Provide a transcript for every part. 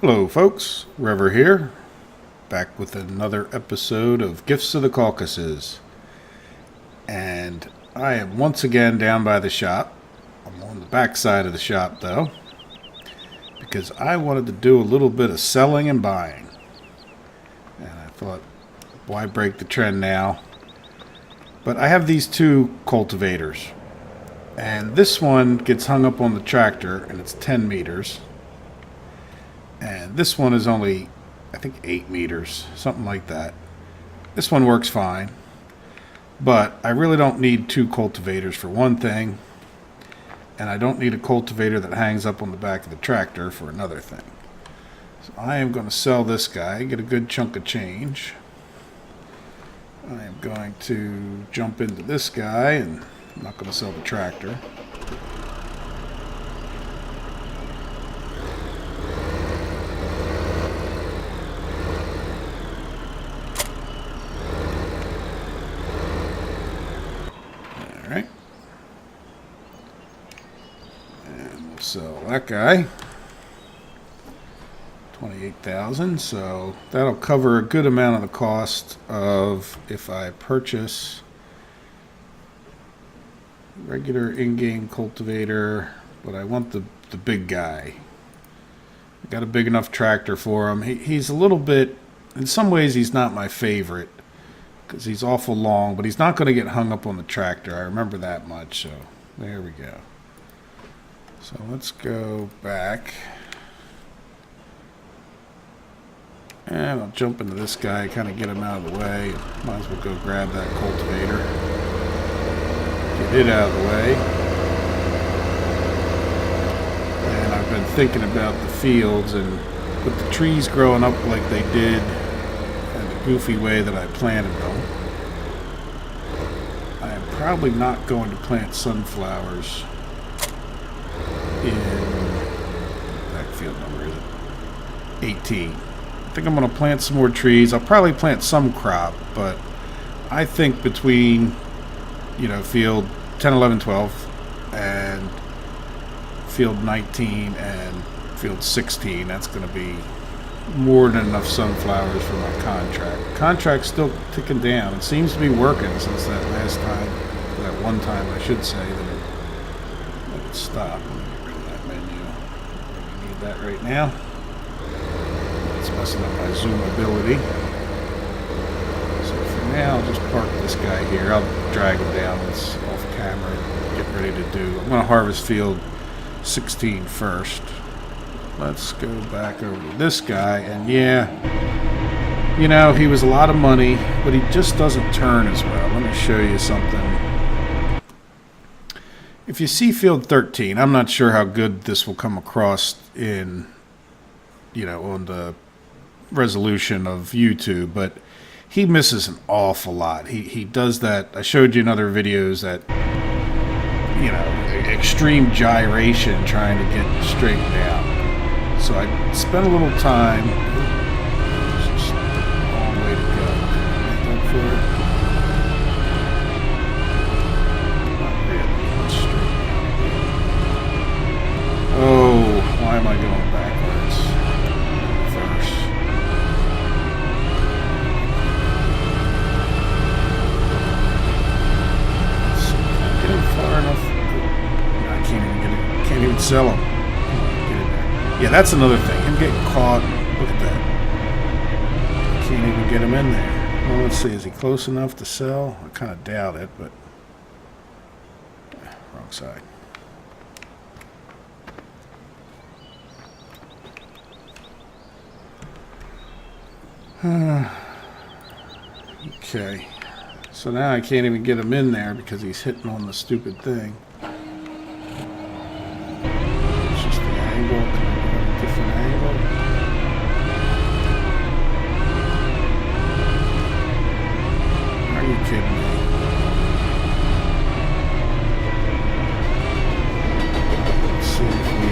Hello folks, Rever here, back with another episode of Gifts of the Caucasus. And I am once again down by the shop. I'm on the back side of the shop though, because I wanted to do a little bit of selling and buying. And I thought, why break the trend now? But I have these two cultivators. And this one gets hung up on the tractor and it's 10 meters. And this one is only, I think, 8 meters, something like that. This one works fine. But I really don't need two cultivators for one thing. And I don't need a cultivator that hangs up on the back of the tractor for another thing. So I am going to sell this guy, get a good chunk of change. I am going to jump into this guy, and I'm not going to sell the tractor. Alright. And we'll sell that guy. 28,000, so that'll cover a good amount of the cost of if I purchase regular in-game cultivator, but I want the big guy. I got a big enough tractor for him. He's a little bit, in some ways he's not my favorite because he's awful long, but he's not going to get hung up on the tractor. I remember that much, so there we go. So let's go back. And I'll jump into this guy, kind of get him out of the way. Might as well go grab that cultivator. Get it out of the way. And I've been thinking about the fields, and with the trees growing up like they did and the goofy way that I planted them, I am probably not going to plant sunflowers in that field number, is it? 18. I think I'm going to plant some more trees. I'll probably plant some crop, but I think between, field 10, 11, 12 and field 19 and field 16, that's going to be more than enough sunflowers for my contract. Contract's still ticking down. It seems to be working since that last time, that one time I should say, that it stopped. Let me get rid of that menu. I need that right now. It's messing up my zoom ability. So for now, I'll just park this guy here. I'll drag him down. It's off camera and get ready to do. I'm going to harvest field 16 first. Let's go back over to this guy. And yeah, he was a lot of money, but he just doesn't turn as well. Let me show you something. If you see field 13, I'm not sure how good this will come across in, on the resolution of YouTube, but he misses an awful lot. He does that. I showed you in other videos that extreme gyration trying to get straightened out. So I spent a little time. It's just a long way to go. Make up for it. Not really. Let's straighten out. Oh, why am I going backwards? Reverse. Far enough. I can't even get it. Can't even sell them. Yeah, that's another thing. Him getting caught. Look at that. Can't even get him in there. Well, let's see. Is he close enough to sell? I kind of doubt it, but wrong side. Okay. So now I can't even get him in there because he's hitting on the stupid thing. It's just the angle. Can I go at a different angle? Are you kidding me? Let's see if we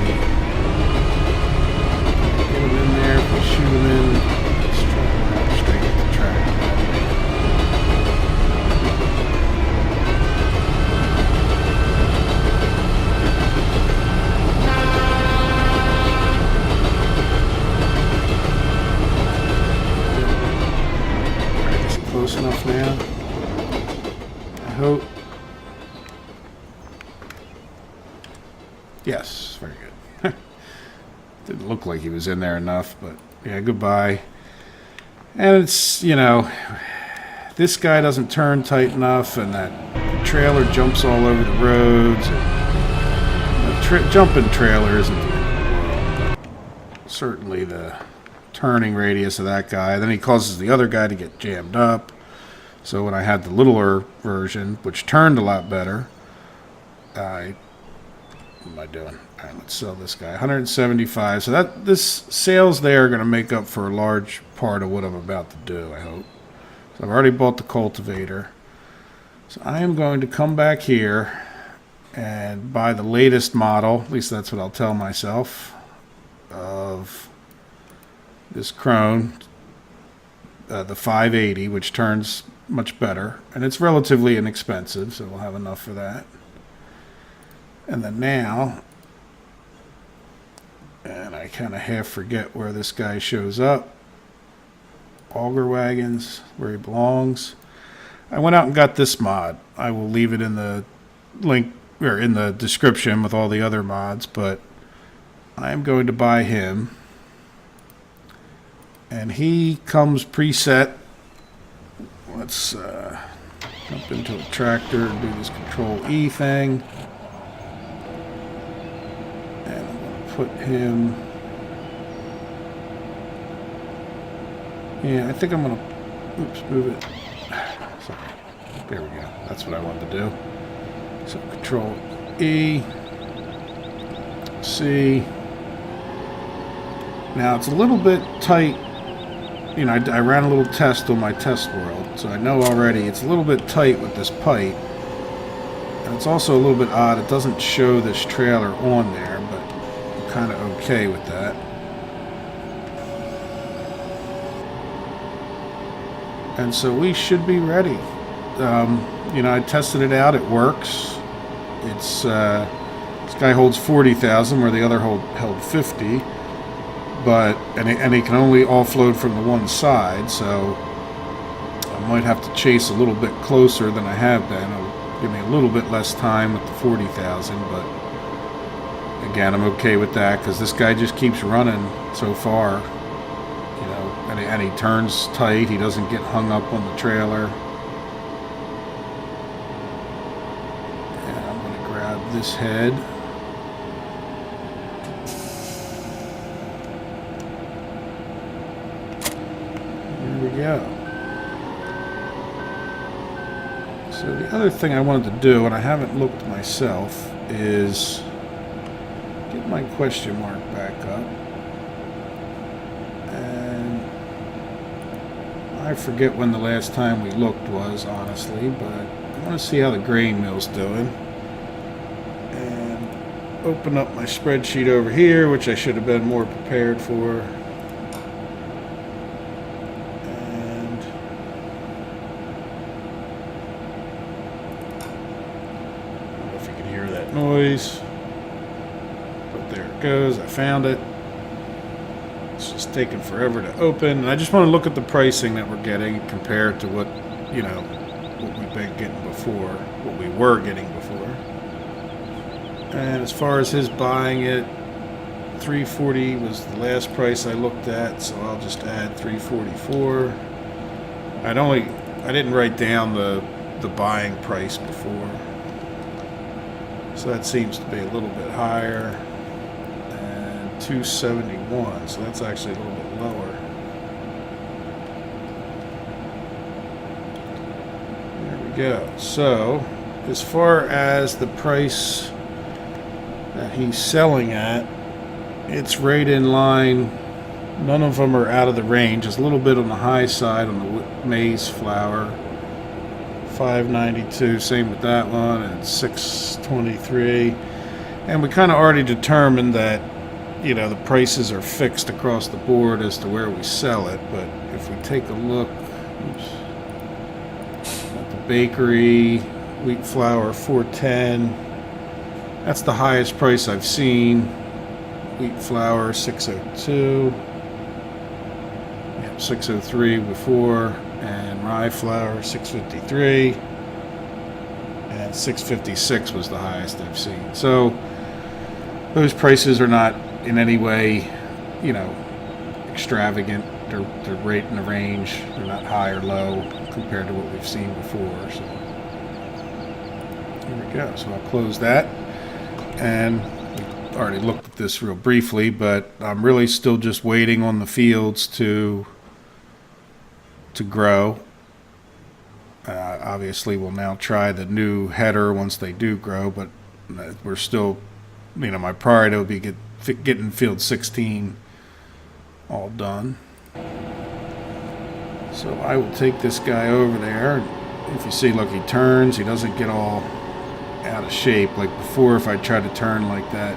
get him in there. If we shoot him in, let's try to have straight at the track. hope. Yes, very good. Didn't look like he was in there enough, but yeah, goodbye. And it's, you know, this guy doesn't turn tight enough, and that trailer jumps all over the roads. And the jumping trailer isn't the end of the world, but certainly the turning radius of that guy. Then he causes the other guy to get jammed up. So when I had the littler version, which turned a lot better, what am I doing? All right, let's sell this guy. 175. So this sales there are going to make up for a large part of what I'm about to do, I hope. So I've already bought the cultivator. So I am going to come back here and buy the latest model, at least that's what I'll tell myself, of this Krone, the 580, which turns much better. And it's relatively inexpensive, so we'll have enough for that. And then now, and I kind of half forget where this guy shows up. Auger wagons, where he belongs. I went out and got this mod. I will leave it in the link, or in the description with all the other mods, but I am going to buy him. And he comes preset. Let's jump into a tractor and do this Control E thing. And I'm going to put him... Yeah, I think I'm going to... Oops, move it. Sorry. There we go. That's what I wanted to do. So Control E. C. Now it's a little bit tight. You know, I ran a little test on my test world, so I know already it's a little bit tight with this pipe. And it's also a little bit odd. It doesn't show this trailer on there, but I'm kind of okay with that. And so we should be ready. You know, I tested it out. It works. It's this guy holds 40,000 where the other held 50. But and he can only offload from the one side, so I might have to chase a little bit closer than I have been. It'll give me a little bit less time with the 40,000, but again, I'm okay with that because this guy just keeps running so far, you know, and he turns tight. He doesn't get hung up on the trailer. And I'm going to grab this head. Yeah. So the other thing I wanted to do, and I haven't looked myself, is get my question mark back up. And I forget when the last time we looked was, honestly, but I want to see how the grain mill's doing. And open up my spreadsheet over here, which I should have been more prepared for. Noise, but there it goes. I found it. It's just taking forever to open, and I just want to look at the pricing that we're getting compared to what, you know, what we've been getting before, what we were getting before. And as far as his buying it, 340 was the last price I looked at, so I'll just add 344. I didn't write down the buying price before. So that seems to be a little bit higher, and 271, so that's actually a little bit lower. There we go. So as far as the price that he's selling at, it's right in line. None of them are out of the range. It's a little bit on the high side on the maize flour. 592, same with that one, and 623. And we kind of already determined that, you know, the prices are fixed across the board as to where we sell it. But if we take a look at the bakery, wheat flour 410, that's the highest price I've seen. Wheat flour 602, yep, 603 before. And rye flour 653. and 656 was the highest I've seen. So those prices are not in any way, you know, extravagant. They're right in the range. They're not high or low compared to what we've seen before. So here we go. So I'll close that, and we already looked at this real briefly, but I'm really still just waiting on the fields to grow. Obviously, we'll now try the new header once they do grow, but we're still, you know, my priority will be getting field 16 all done. So I will take this guy over there. If you see, look, he turns. He doesn't get all out of shape like before. If I tried to turn like that,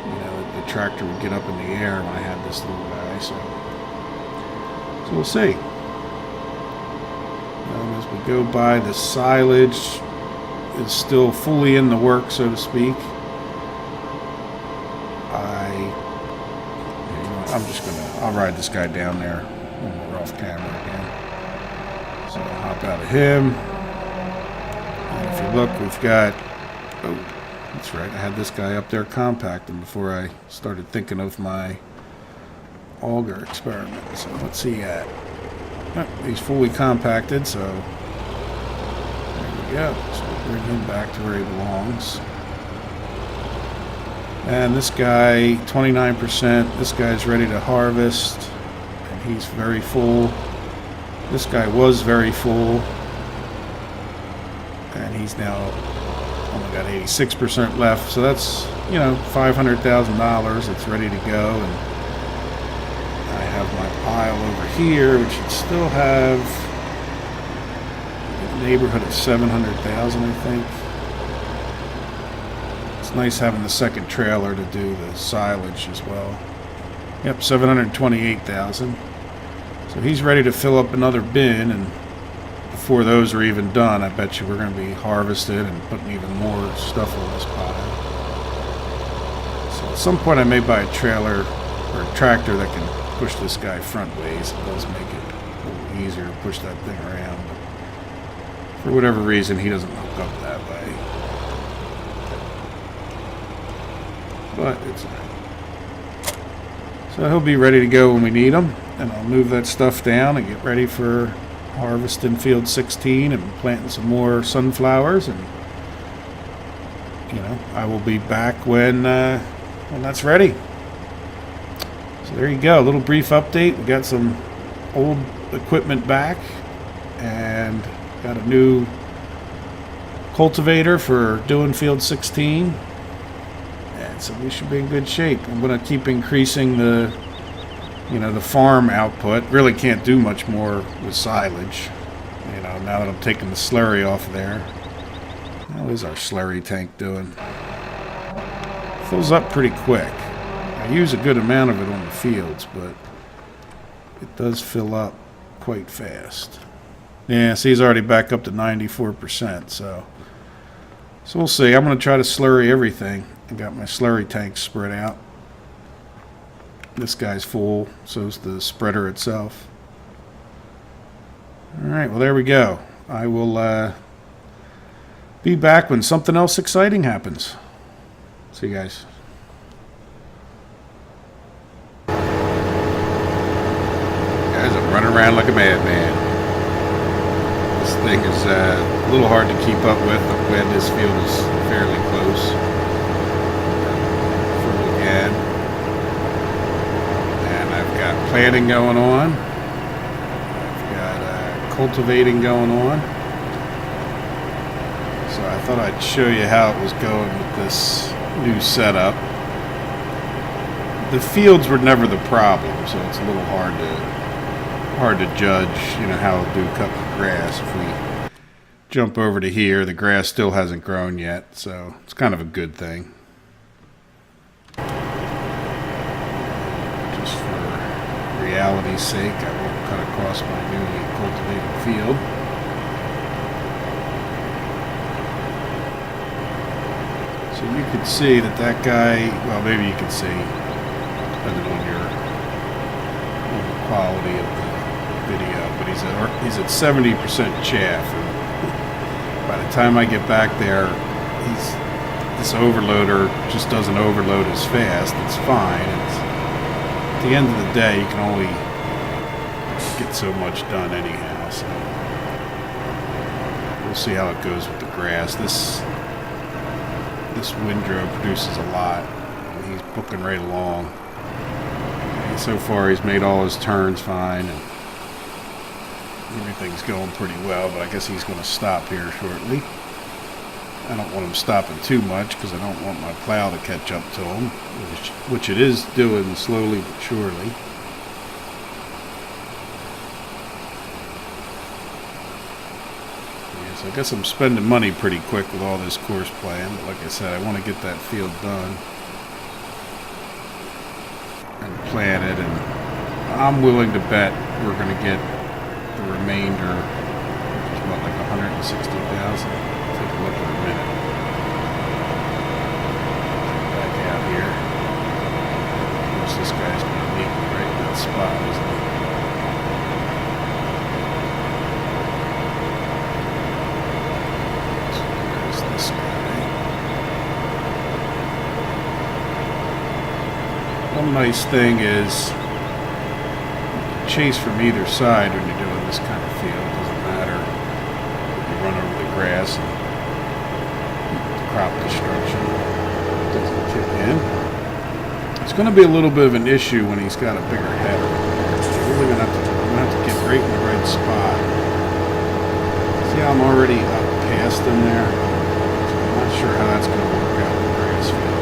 you know, the tractor would get up in the air when I had this little guy. So we'll see. As we go by, the silage is still fully in the work, so to speak. I'll ride this guy down there when we're off camera again. So I'll hop out of him. And if you look, we've got, oh, that's right, I had this guy up there compacting before I started thinking of my auger experiment. So what's he at? Oh, he's fully compacted, so there we go. So we'll bring him back to where he belongs. And this guy, 29%, this guy's ready to harvest, and he's very full. This guy was very full, and he's now only got 86% left. So that's, you know, $500,000. It's ready to go, and I have my pile over here, which should still have a neighborhood of 700,000, I think. It's nice having the second trailer to do the silage as well. Yep, 728,000. So he's ready to fill up another bin, and before those are even done, I bet you we're going to be harvested and putting even more stuff on this pile. So at some point I may buy a trailer or a tractor that can push this guy front ways. It does make it a little easier to push that thing around. But for whatever reason, he doesn't hook up that way. But it's alright. So he'll be ready to go when we need him, and I'll move that stuff down and get ready for harvesting field 16 and planting some more sunflowers, and you know, I will be back when that's ready. So there you go, a little brief update. We got some old equipment back and got a new cultivator for doing field 16. So we should be in good shape. I'm going to keep increasing the, you know, the farm output. Really can't do much more with silage. You know, now that I'm taking the slurry off of there. How is our slurry tank doing? Fills up pretty quick. I use a good amount of it on the fields, but it does fill up quite fast. Yeah, see, he's already back up to 94%, so we'll see. I'm going to try to slurry everything. I got my slurry tanks spread out. This guy's full, so's the spreader itself. Alright, well there we go. I will be back when something else exciting happens. See you guys. Guys, I'm running around like a madman. This thing is a little hard to keep up with. I'm glad this field is fairly close. And I've got planting going on. I've got cultivating going on. So I thought I'd show you how it was going with this new setup. The fields were never the problem, so it's a little hard to judge, you know, how it'll do cut the grass. If we jump over to here, the grass still hasn't grown yet, so it's kind of a good thing. Reality's sake, I won't cut across my newly cultivated field. So you can see that guy, well, maybe you can see, depending on the quality of the video, but he's at 70% chaff. And by the time I get back there, this overloader just doesn't overload as fast. It's fine. At the end of the day, you can only get so much done anyhow. So we'll see how it goes with the grass. This windrow produces a lot, and he's booking right along. And so far, he's made all his turns fine, and everything's going pretty well. But I guess he's going to stop here shortly. I don't want him stopping too much because I don't want my plow to catch up to him, which it is doing slowly but surely. Yeah, so I guess I'm spending money pretty quick with all this course playing, but like I said, I want to get that field done and plan it, and I'm willing to bet we're going to get the remainder, which is what, like 160,000. Take a look in a minute. Back out here. Of course, this guy's going to meet me right in that spot, isn't he? So there's this guy. One nice thing is chase from either side when you're doing this kind of field. It doesn't matter if you run over the grass and crop destruction doesn't kick in. It's going to be a little bit of an issue when he's got a bigger head. You're really going to have to get right in the right spot. See how I'm already up past him there? So I'm not sure how that's going to work out in the grass field.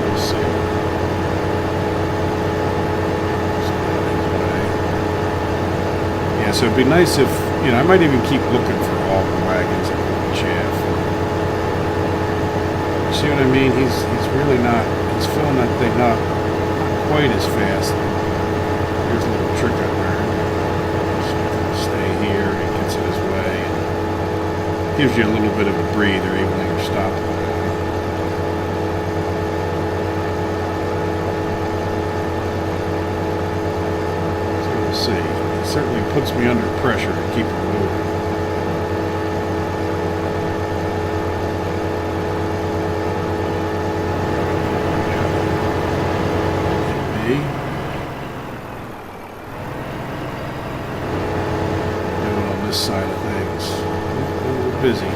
We'll see. Yeah, so it'd be nice if, I might even keep looking for auger wagons and chaff. You see what I mean? He's really not, he's filling that thing up not quite as fast. Here's a little trick I learned. Just stay here and it gets in his way. And gives you a little bit of a breather even though you're stopping. So we'll see. It certainly puts me under pressure to keep it moving. Doing on this side of things. A little busy.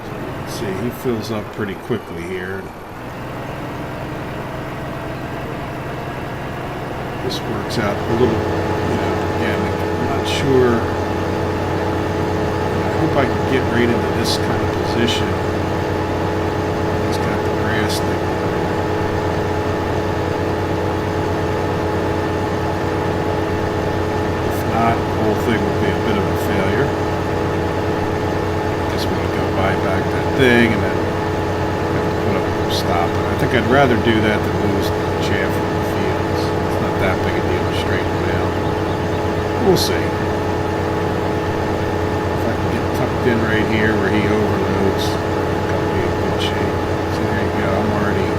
So you can see he fills up pretty quickly here. This works out a little, again, I'm not sure. I hope I can get right into this kind of position. He's got the grass thing. If not, the whole thing will be a bit of a failure. I guess we're going to go buy back that thing and then have to put up a stop. I think I'd rather do that than lose the chaff from the fields. It's not that big a deal to straighten them out. We'll see. Tucked in right here where he overloads, got me in good shape. So there you go, I'm already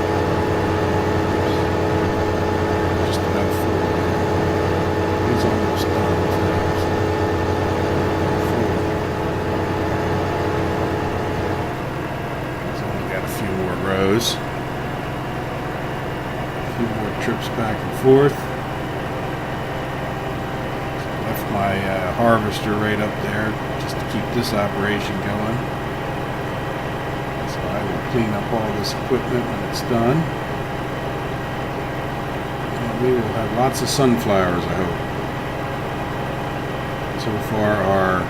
just about full. He's almost done too. Full. He's only got a few more rows. A few more trips back and forth. Left my harvester right up there just to keep this operation going. So I will clean up all this equipment when it's done. And we will have lots of sunflowers, I hope. So far our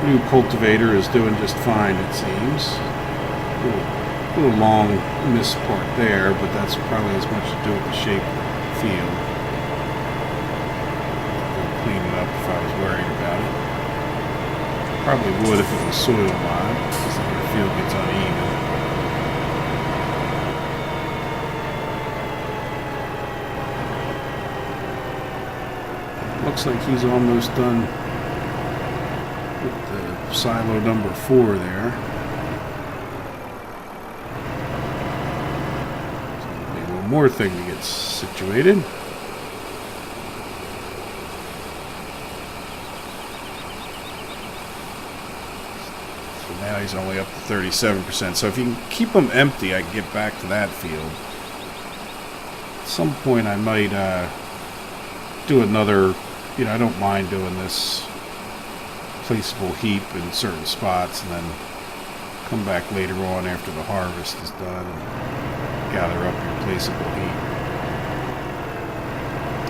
new cultivator is doing just fine, it seems. A little long in this part there, but that's probably as much to do with the shape of the field. Clean it up if I was worried about it. Probably would if it was soil live, because then your field gets uneven. Looks like he's almost done with the silo number 4 there. more thing to get situated. So now he's only up to 37%. So if you can keep them empty, I can get back to that field. At some point I might do another, you know, I don't mind doing this placeable heap in certain spots and then come back later on after the harvest is done and gather up your placeable heap.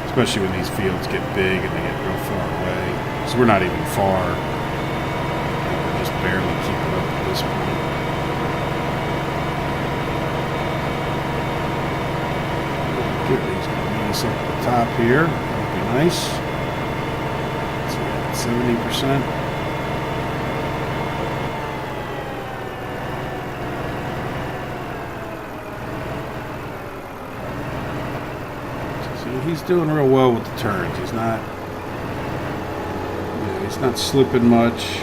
Especially when these fields get big and they get real far away. So we're not even far. We're just barely keeping up at this point. He's going to meet us up at the top here. That'll be nice. So we got 70%. He's doing real well with the turns. He's not, you know, he's not slipping much.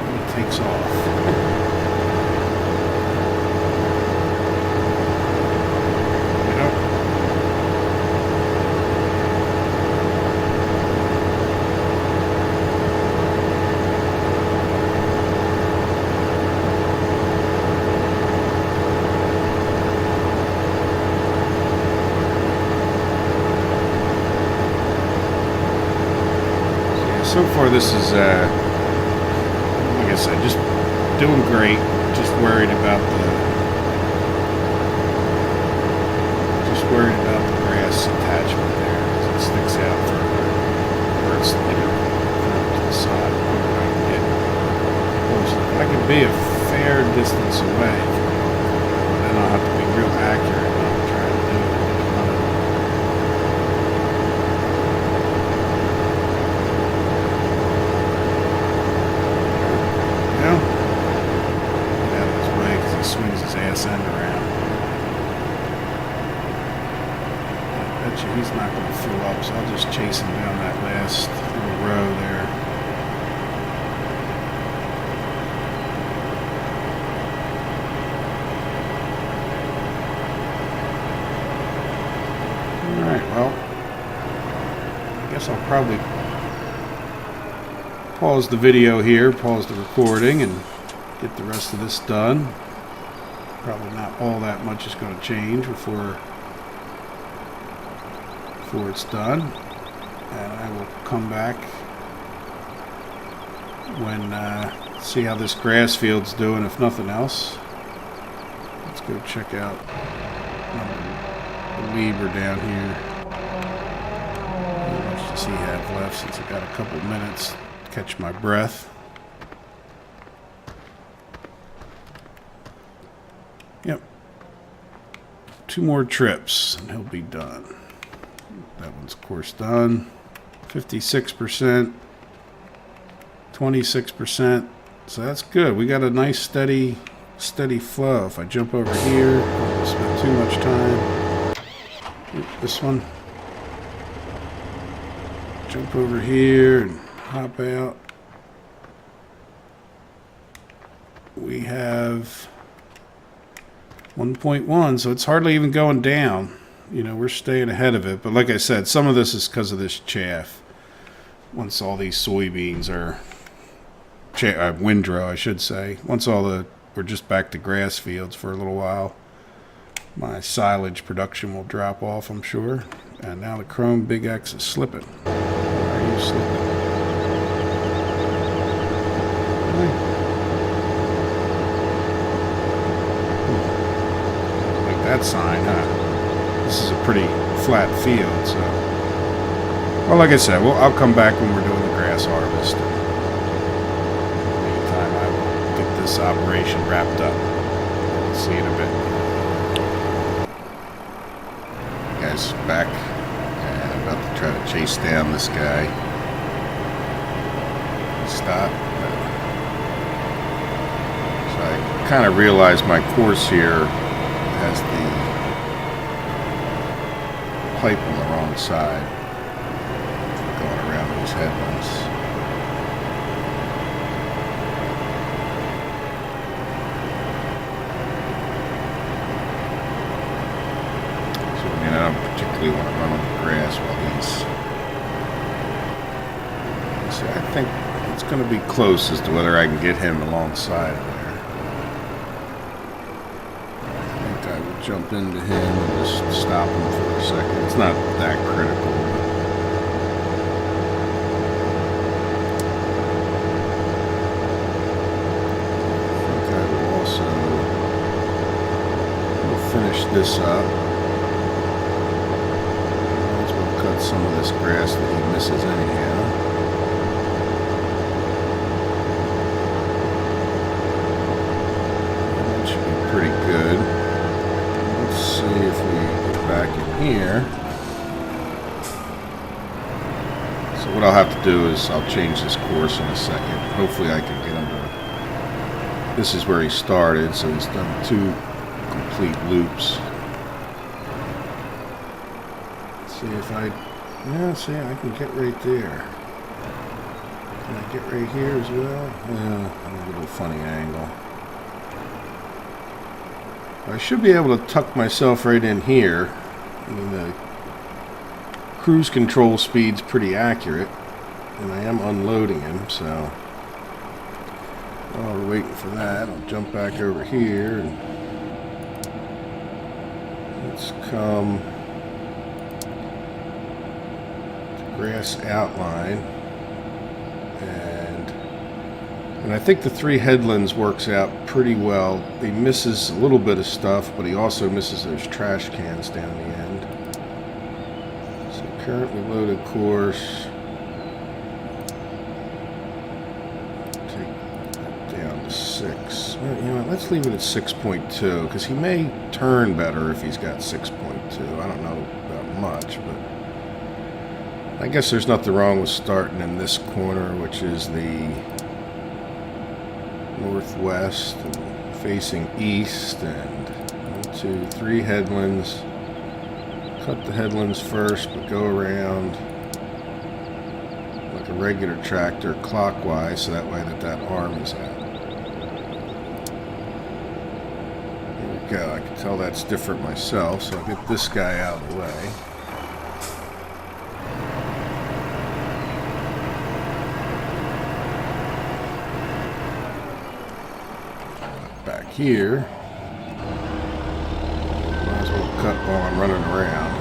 He takes off. So far this is, like I said, just doing great. Just worried about the grass attachment there, because it sticks out further, or it's, you know, to the side. I can get close. I can be a fair distance away, but then I'll have to be real accurate when I'm trying to do it. Swings his ass end around. I bet you he's not going to fill up, so I'll just chase him down that last little row there. Alright, well, I guess I'll probably pause the video here, pause the recording, and get the rest of this done. Probably not all that much is going to change before it's done, and I will come back when see how this grass field's doing. If nothing else, let's go check out the Weaver down here. How much does he have left, since I got a couple minutes to catch my breath? Yep. 2 more trips and he'll be done. That one's of course done. 56%, 26%. So that's good. We got a nice steady flow. If I jump over here, I don't spend too much time. This one. Jump over here and hop out. We have 1.1, so it's hardly even going down. You know, we're staying ahead of it. But like I said, some of this is because of this chaff. Once all these soybeans are windrow, I should say. Once we're just back to grass fields for a little while, my silage production will drop off, I'm sure. And now the Krone Big X is slipping. Why are you slipping? That sign, huh? This is a pretty flat field, so. Well, like I said, I'll come back when we're doing the grass harvest. In the meantime, I will get this operation wrapped up. See you in a bit. Guys, back, and I'm about to try to chase down this guy. Stop. So I kind of realized my course here has the pipe on the wrong side, going around these headlands. I don't particularly want to run on the grass while he's... See, I think it's going to be close as to whether I can get him alongside of there. I think I will jump into him and just stop him for a second. It's not that critical. I think I will also finish this up. Might as well cut some of this grass that he misses anyhow. Pretty good. Let's see if we get back in here. So what I'll have to do is I'll change this course in a second. Hopefully I can get him to... This is where he started, so he's done 2 complete loops. Let's see if I... Yeah, see, I can get right there. Can I get right here as well? Yeah, a little funny angle. I should be able to tuck myself right in here. I mean, the cruise control speed's pretty accurate, and I am unloading him, so while we're waiting for that, I'll jump back over here and let's come to grass outline. And I think the 3 headlands works out pretty well. He misses a little bit of stuff, but he also misses those trash cans down the end. So currently loaded course. Take that down to 6. Well, you know what, let's leave it at 6.2, because he may turn better if he's got 6.2. I don't know about much, but I guess there's nothing wrong with starting in this corner, which is the northwest and facing east, and 1, 2, 3 headlands. Cut the headlands first, but go around like a regular tractor clockwise, so that way that arm is out. There we go. I can tell that's different myself, so I'll get this guy out of the way. Here, might as well cut while I'm running around.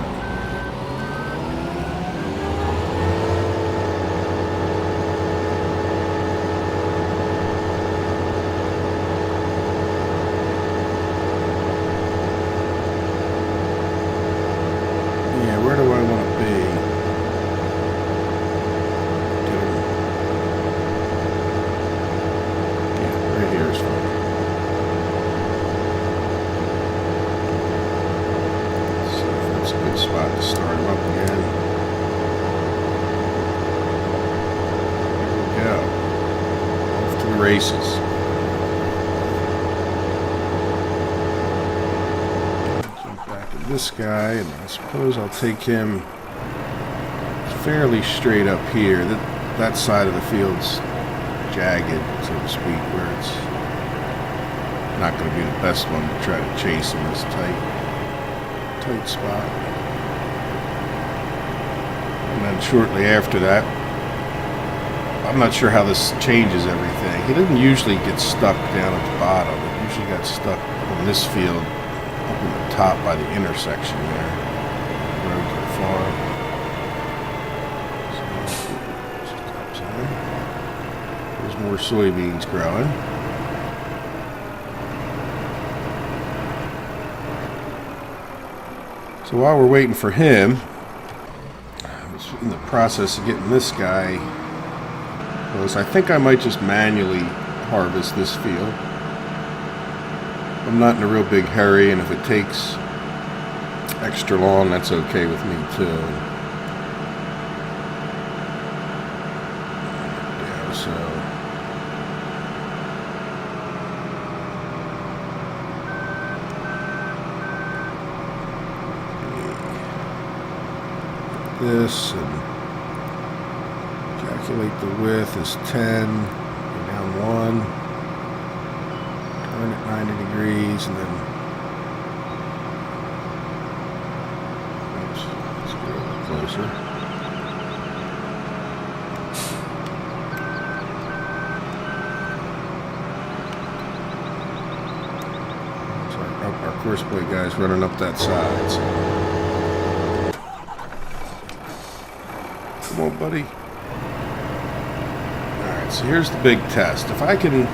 Yeah, where do I want to be? Yeah, right here is fine. Spot to start him up again. There we go. Off to the races. Jump back to this guy, and I suppose I'll take him fairly straight up here. That side of the field's jagged, so to speak, where it's not going to be the best one to try to chase in this tight spot. And then shortly after that, I'm not sure how this changes everything. He doesn't usually get stuck down at the bottom. It usually got stuck on this field up in the top by the intersection there. Road to the farm. So, there's more soybeans growing. So while we're waiting for him, in the process of getting this guy close, I think I might just manually harvest this field. I'm not in a real big hurry, and if it takes extra long, that's okay with me too. Yeah, so this and calculate the width is 10, go down 1, turn it 90 degrees, and then closer. Our course boy guy's running up that side. So. Come on, buddy. Alright, so here's the big test. If I can,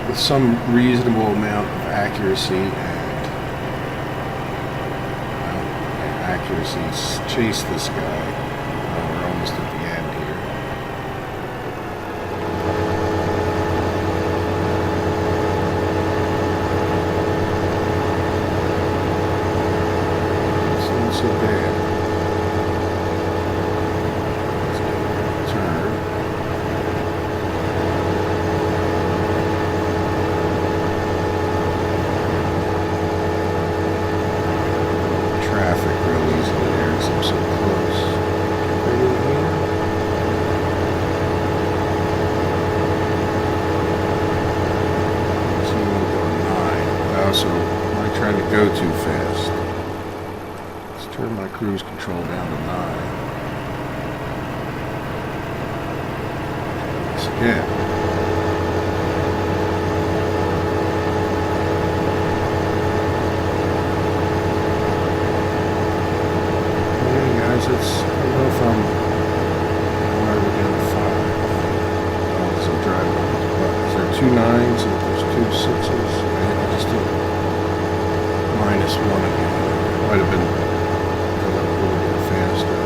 with some reasonable amount of accuracy and accuracy, chase this guy. We're almost at the end here. So bad. Let's get a turn. Traffic real easily there because I'm so close. Right in here. So I'm going to go 9. Also, am I trying to go too fast? Turn my cruise control down to 9. Once again. Hey guys, I don't know if I'm already down to 5. Oh, so I'm driving. Is there 2 9s and there's 2 6s? I just did -1 again. Might have been faster.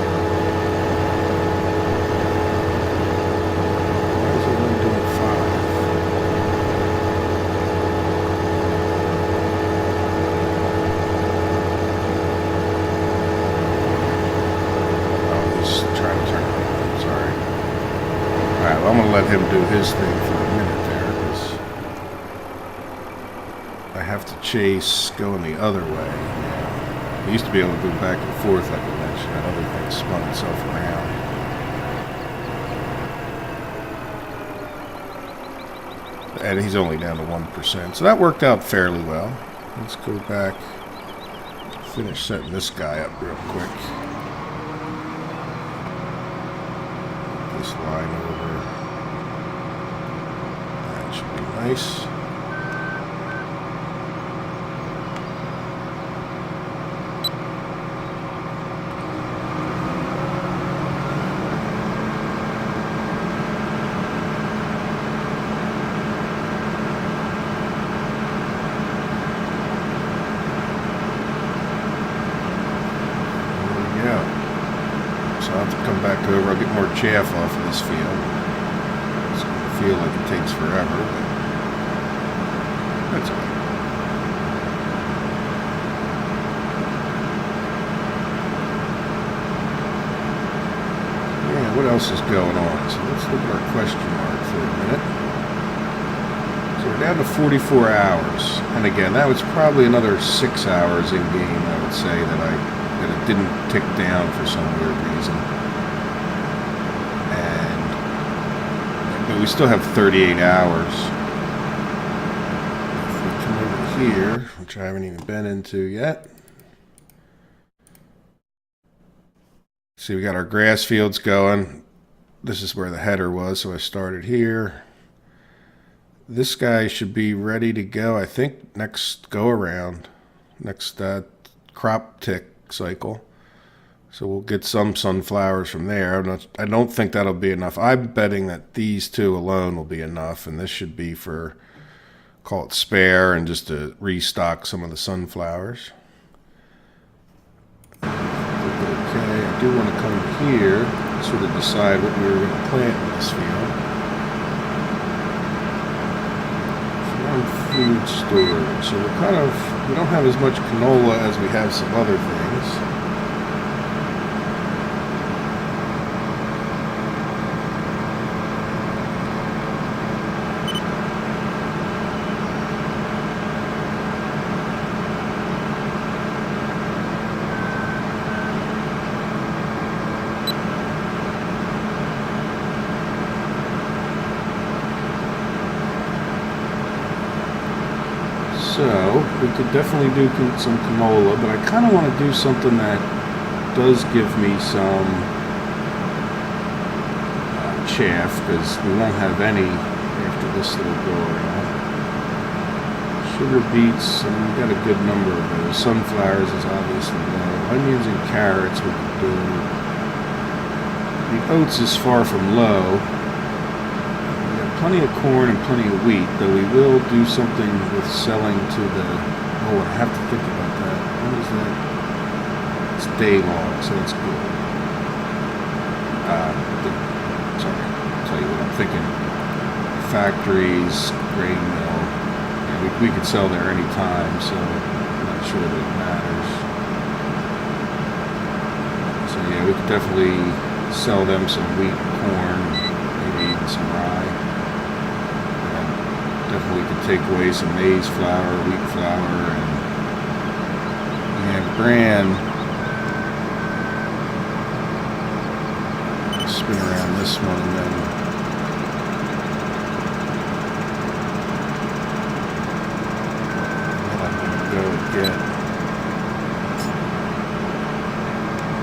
Why is it only doing 5? Oh, he's trying to turn around. Sorry. Alright, well, I'm going to let him do his thing for a minute there, because I have to chase going the other way. I used to be able to go back and forth, like I mentioned. That other thing spun itself around. And he's only down to 1%. So that worked out fairly well. Let's go back. Finish setting this guy up real quick. This line over. That should be nice. Back over, I'll get more chaff off of this field. It's going to feel like it takes forever, but that's okay. Yeah, what else is going on? So let's look at our question mark for a minute. So we're down to 44 hours, and again, that was probably another 6 hours in game, I would say, that it didn't tick down for some weird reason. But we still have 38 hours. If we come over here, which I haven't even been into yet. See, we got our grass fields going. This is where the header was, so I started here. This guy should be ready to go, I think, next go around, next crop tick cycle. So we'll get some sunflowers from there. I don't think that'll be enough. I'm betting that these 2 alone will be enough, and this should be for, call it spare, and just to restock some of the sunflowers. Okay, I do want to come here and sort of decide what we were going to plant in this field. Farm food storage. So we don't have as much canola as we have some other things. So, we could definitely do some canola, but I kind of want to do something that does give me some chaff, because we won't have any after this little go around. Sugar beets, and we've got a good number of those. Sunflowers is obviously low. Onions and carrots we can do. The oats is far from low. We got plenty of corn and plenty of wheat, though we will do something with selling to the... Oh, I have to think about that. What is that? It's day long, so it's good. Sorry, I'll tell you what I'm thinking. Factories, grain mill. We could sell there anytime, so I'm not sure that it matters. So yeah, we could definitely sell them some wheat, corn, maybe even some rye. And definitely could take away some maize flour, wheat flour, and bran. Spin around this one and then get.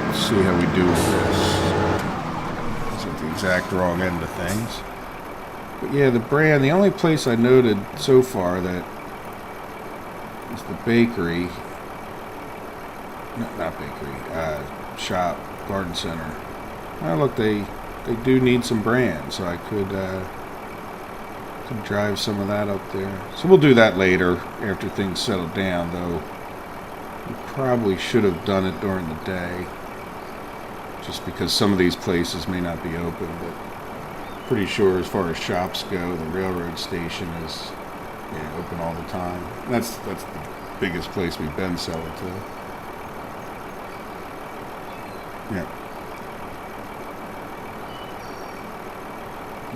Let's see how we do with this. It's at the exact wrong end of things. But yeah, the brand, the only place I noted so far that is the bakery. No, not bakery. Shop, garden center. Oh, look, they do need some bran, so I could drive some of that up there. So we'll do that later after things settle down, though we probably should have done it during the day, just because some of these places may not be open. But pretty sure as far as shops go, the railroad station is open all the time. That's the biggest place we've been selling to. Yeah.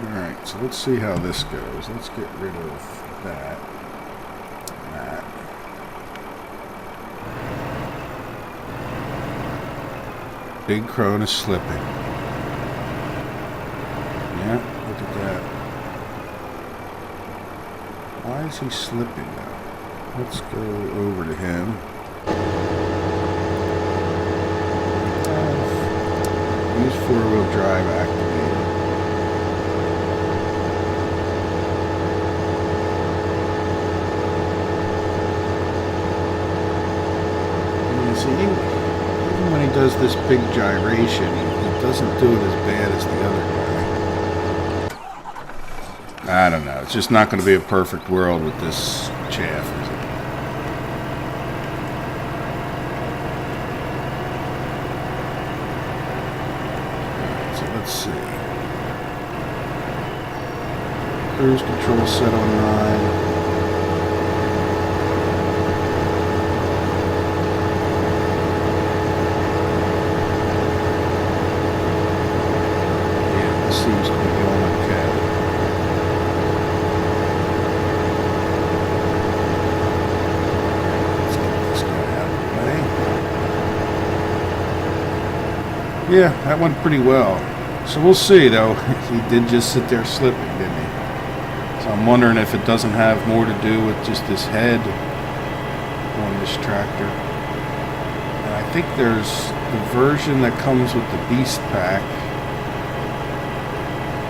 Alright, so let's see how this goes. Let's get rid of that. And that. Big Krone is slipping. Yeah, look at that. Why is he slipping now? Let's go over to him. Use four-wheel drive activated. See, even when he does this big gyration, he doesn't do it as bad as the other guy. I don't know. It's just not going to be a perfect world with this chaff, is it? Alright, so let's see. Cruise control set on 9. Seems to be going okay. Let's get this guy out of the way. Yeah, that went pretty well. So we'll see, though. He did just sit there slipping, didn't he? So I'm wondering if it doesn't have more to do with just his head on this tractor. And I think there's the version that comes with the Beast Pack,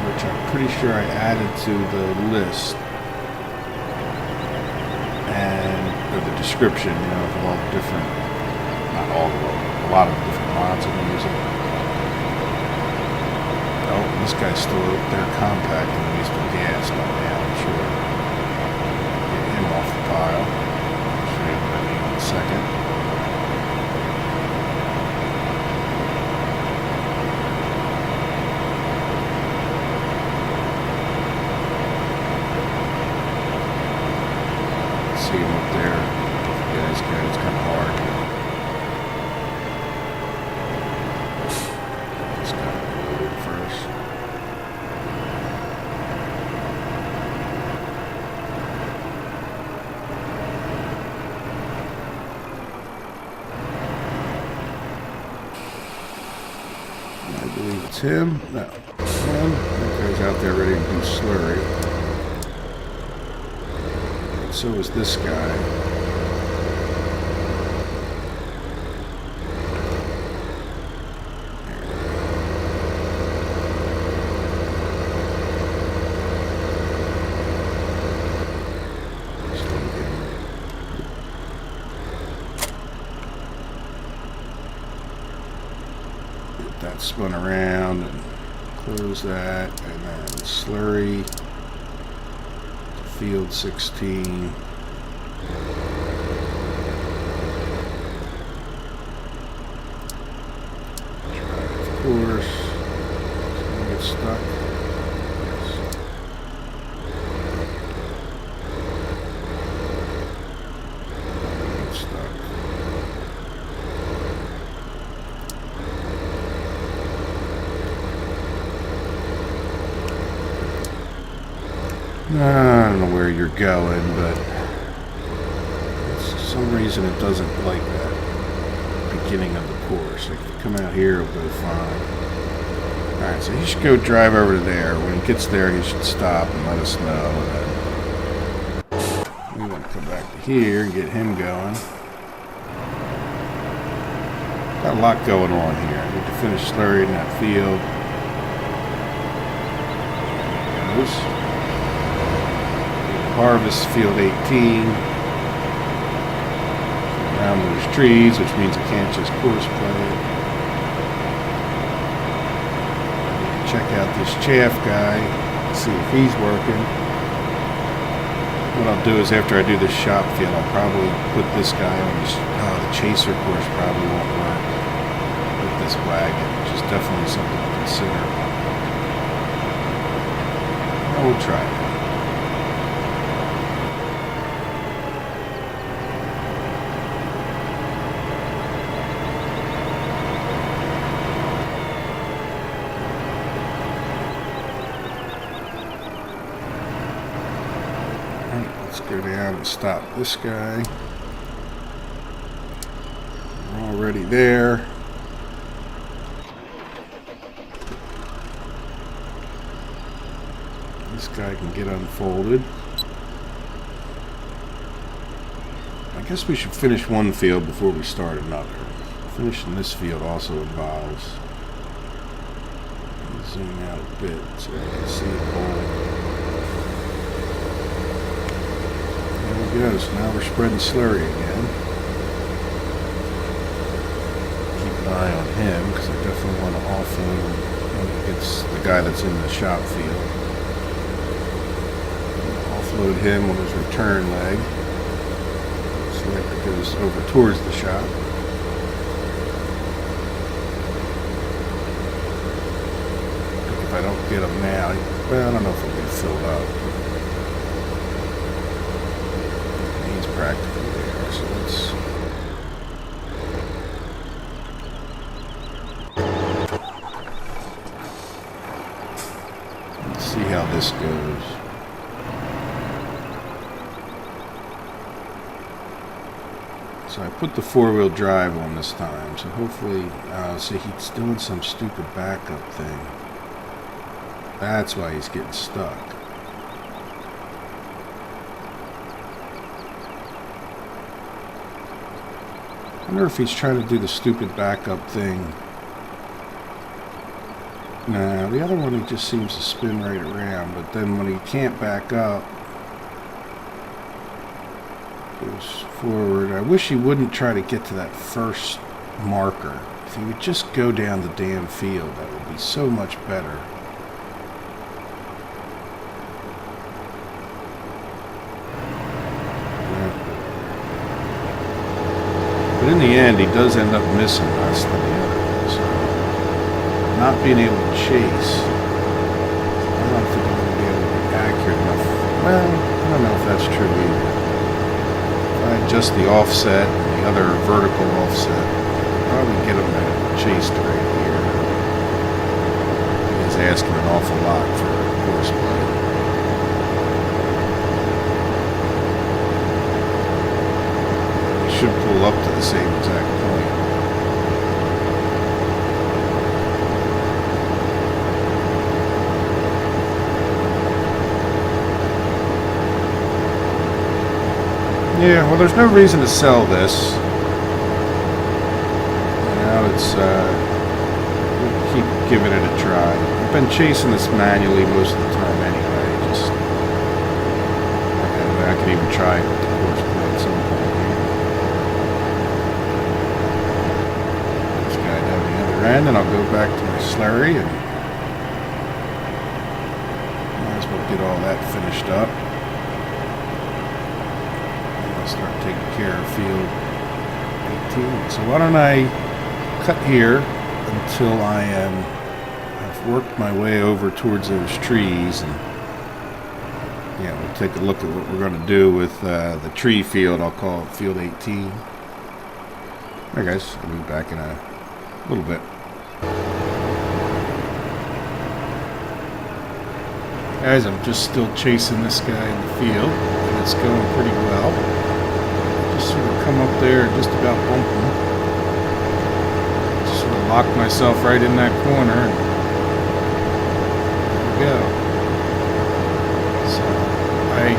which I'm pretty sure I added to the list, and the description, of all the different, not all of them, a lot of the different mods I'm using. Oh, this guy's still up there compacting, he's the gas by now, I'm sure. Get him off the pile. I'll show you what I mean in a second. See him up there. Yeah, it's good. It's kind of hard. Just got to load it first. I believe it's him. No. That guy's out there ready to do slurry. So is this guy. that spun around and close that, and then slurry to field 16. Try, of course. It's gonna get stuck. I don't know where you're going, but for some reason it doesn't like that beginning of the course. Like if you come out here, it'll go fine. Alright, so he should go drive over to there. When he gets there, he should stop and let us know. And we want to come back to here and get him going. Got a lot going on here. I need to finish slurrying that field. Harvest field 18 around those trees, which means I can't just course play it. I need to check out this chaff guy, see if he's working. What I'll do is after I do this shop field, I'll probably put this guy on this, the chaser course probably won't work with this wagon, which is definitely something to consider. I will try it. Go down and stop this guy. We're already there. This guy can get unfolded. I guess we should finish one field before we start another. Finishing this field also involves. Zoom out a bit so I can see the whole. There we go, so now we're spreading slurry again. Keep an eye on him because I definitely want to offload when he gets the guy that's in the shop field. Offload him on his return leg so that it goes over towards the shop. If I don't get him now, well, I don't know if he'll get filled up. Practically there, so let's see how this goes. So I put the four-wheel drive on this time, so hopefully, see, he's doing some stupid backup thing. That's why he's getting stuck. I wonder if he's trying to do the stupid backup thing. Nah, the other one he just seems to spin right around, but then when he can't back up, goes forward. I wish he wouldn't try to get to that first marker. If he would just go down the damn field, that would be so much better. But in the end, he does end up missing less than the other. So, not being able to chase, I don't think I'm going to be able to be accurate enough. Well, I don't know if that's true either. If I adjust the offset and the other vertical offset, I'll probably get him at chased right here. He's asking an awful lot for course play. Should pull up to the same exact point. Yeah, well, there's no reason to sell this. Now it's, we'll keep giving it a try. I've been chasing this manually most of the time anyway. Just, I could even try it with the course play at some point. end, and I'll go back to my slurry, and might as well get all that finished up. And I'll start taking care of field 18. So why don't I cut here until I've worked my way over towards those trees, and yeah, we'll take a look at what we're going to do with the tree field. I'll call it field 18. Alright guys, I'll be back in a little bit. Guys, I'm just still chasing this guy in the field, and it's going pretty well. Just sort of come up there and just about bump him. Just sort of lock myself right in that corner, and there we go. So, I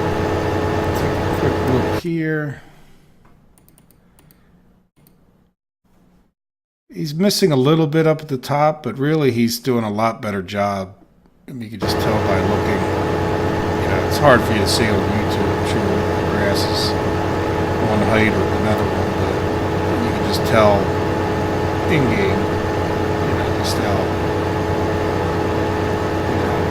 take a quick look here. He's missing a little bit up at the top, but really he's doing a lot better job. And you can just tell by looking. You know, it's hard for you to see on YouTube. I'm sure the grass is one height or another one, but you can just tell in game. You know, just how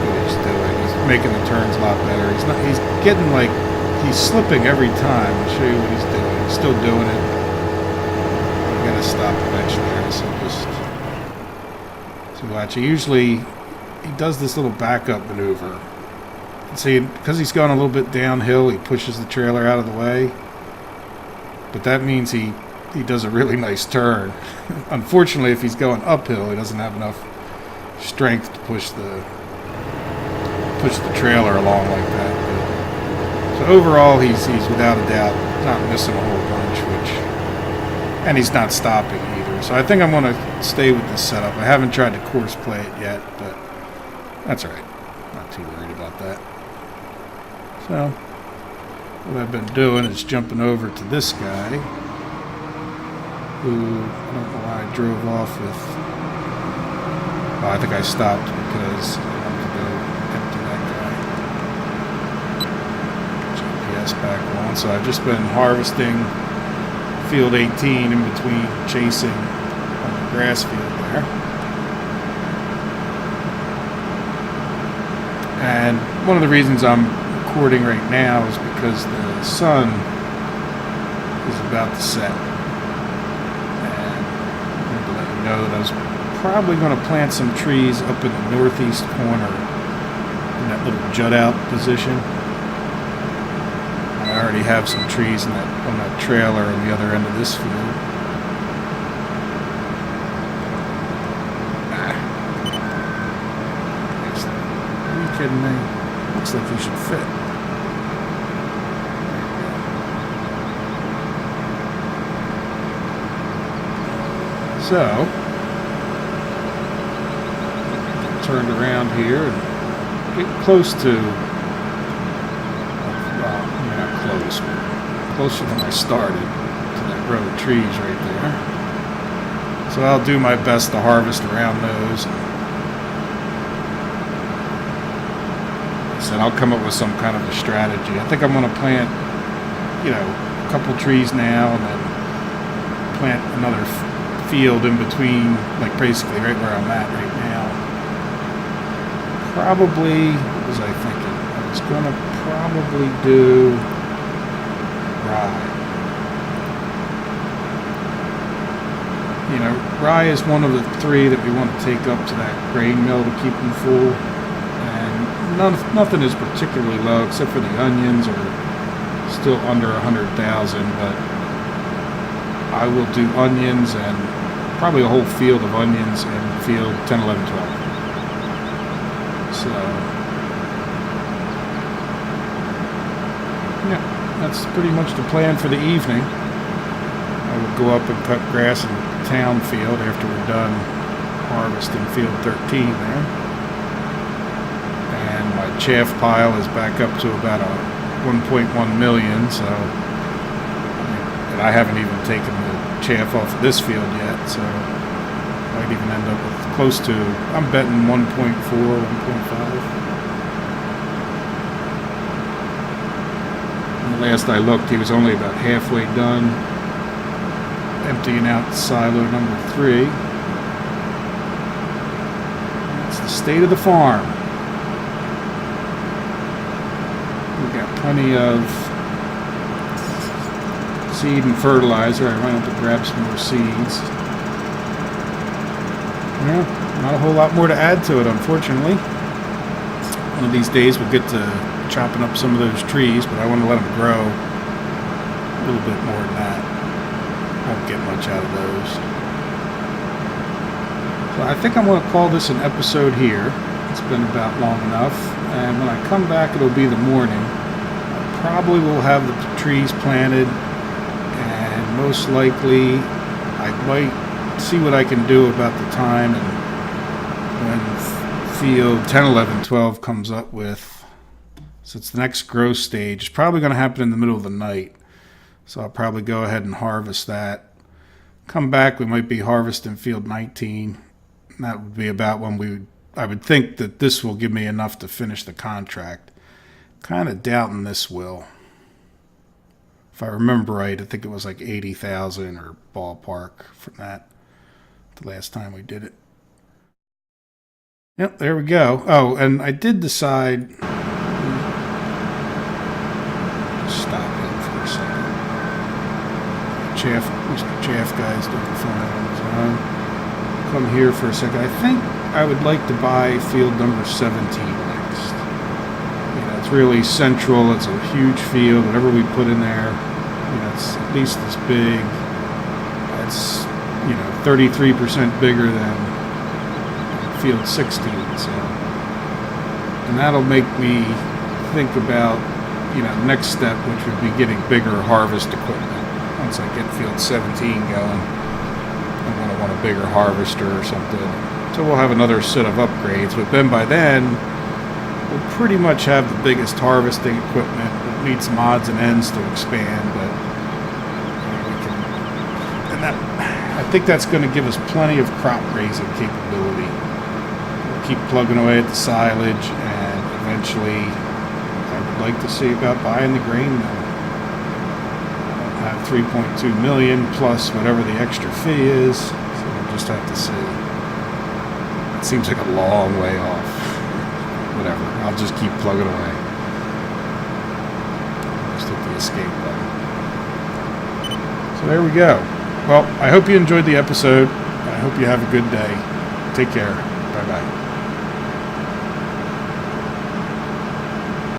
good he's doing. He's making the turns a lot better. He's getting like he's slipping every time. I'll show you what he's doing. He's still doing it. I'm gonna stop eventually. So watch. He does this little backup maneuver. And see, because he's going a little bit downhill, he pushes the trailer out of the way. But that means he does a really nice turn. Unfortunately, if he's going uphill, he doesn't have enough strength to push the trailer along like that. But, so overall, he's without a doubt not missing a whole bunch, and he's not stopping either. So I think I'm going to stay with this setup. I haven't tried to course play it yet, but that's all right. Not too worried about that. So what I've been doing is jumping over to this guy, who I don't know why I drove off with. Oh, I think I stopped because I wanted to go empty that guy. GPS back on. So I've just been harvesting field 18 in between chasing on the grass field there. And one of the reasons I'm recording right now is because the sun is about to set. And I wanted to let you know that I was probably going to plant some trees up in the northeast corner in that little jut out position. I already have some trees on that trailer on the other end of this field. Are you kidding me? Looks like you should fit. So, turned around here and get close to. Closer than I started to that row of trees right there. So I'll do my best to harvest around those. So I'll come up with some kind of a strategy. I think I'm going to plant, a couple trees now and then plant another field in between, like basically right where I'm at right now. Probably, what was I thinking? I was going to probably do rye. Rye is one of the three that we want to take up to that grain mill to keep them full. And nothing is particularly low except for the onions are still under 100,000, but I will do onions and probably a whole field of onions in field 10, 11, 12. So, yeah. That's pretty much the plan for the evening. I will go up and cut grass in the town field after we're done harvesting field 13 there. And my chaff pile is back up to about a 1.1 million, so and I haven't even taken the chaff off of this field yet, so I might even end up with close to, I'm betting 1.4, 1.5. Last I looked, he was only about halfway done emptying out silo number 3. state of the farm. We've got plenty of seed and fertilizer. I might have to grab some more seeds. Yeah, not a whole lot more to add to it, unfortunately. One of these days we'll get to chopping up some of those trees, but I want to let them grow a little bit more than that. Won't get much out of those. So I think I'm going to call this an episode here. It's been about long enough, and when I come back it'll be the morning. I probably will have the trees planted, and most likely I might see what I can do about the time, and when field 10, 11, 12 comes up with, so it's the next growth stage. It's probably going to happen in the middle of the night, so I'll probably go ahead and harvest that. Come back, we might be harvesting field 19, and that would be about when I would think that this will give me enough to finish the contract. Kind of doubting this will. If I remember right, I think it was like 80,000 or ballpark from that the last time we did it. Yep, there we go. Oh, and I did decide. Stop him for a second. Mr. Chaff guy's doing fine on his own. Come here for a second. I think I would like to buy field number 17 next. It's really central. It's a huge field. Whatever we put in there, it's at least this big. It's 33% bigger than field 16. So, and that'll make me think about the next step, which would be getting bigger harvest equipment. Once I get field 17 going, I'm going to want a bigger harvester or something. So we'll have another set of upgrades, but then by then we'll pretty much have the biggest harvesting equipment. We'll need some odds and ends to expand, but we can, and that, I think that's going to give us plenty of crop raising capability. We'll keep plugging away at the silage, and eventually I would like to see about buying the grain mill. Have 3.2 million plus whatever the extra fee is, so we'll just have to see. It seems like a long way off. Whatever, I'll just keep plugging away. Just hit the escape button. So there we go. Well, I hope you enjoyed the episode. I hope you have a good day. Take care. Bye bye.